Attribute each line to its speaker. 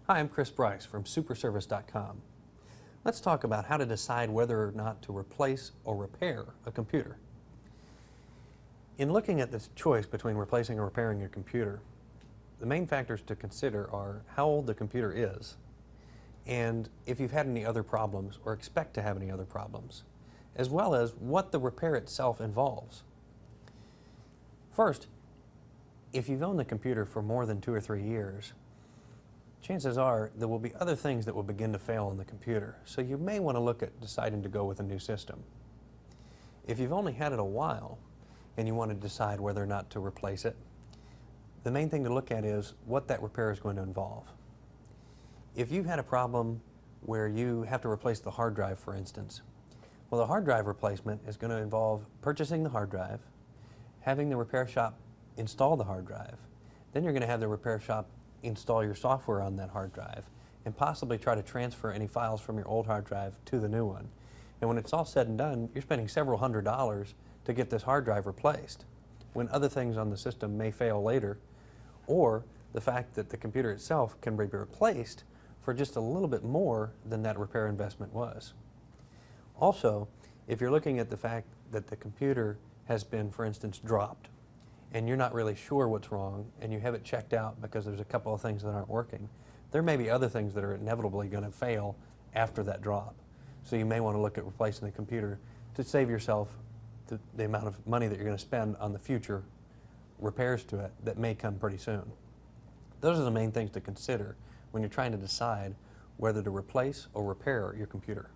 Speaker 1: Hi, I'm Chris Bryce from superservice.com. Let's talk about how to decide whether or not to replace or repair a computer. In looking at this choice between replacing or repairing your computer, the main factors to consider are how old the computer is and if you've had any other problems or expect to have any other problems, as well as what the repair itself involves. First, if you've owned the computer for more than 2 or 3 years, chances are there will be other things that will begin to fail on the computer, so you may want to look at deciding to go with a new system. If you've only had it a while and you want to decide whether or not to replace it, the main thing to look at is what that repair is going to involve. If you've had a problem where you have to replace the hard drive, for instance, well, the hard drive replacement is going to involve purchasing the hard drive, having the repair shop install the hard drive, then you're going to have the repair shop install your software on that hard drive and possibly try to transfer any files from your old hard drive to the new one. And when it's all said and done, you're spending several $100s to get this hard drive replaced, when other things on the system may fail later, or the fact that the computer itself can be replaced for just a little bit more than that repair investment was. Also, if you're looking at the fact that the computer has been, for instance, dropped, and you're not really sure what's wrong, and you have it checked out because there's a couple of things that aren't working, there may be other things that are inevitably going to fail after that drop. So you may want to look at replacing the computer to save yourself the amount of money that you're going to spend on the future repairs to it that may come pretty soon. Those are the main things to consider when you're trying to decide whether to replace or repair your computer.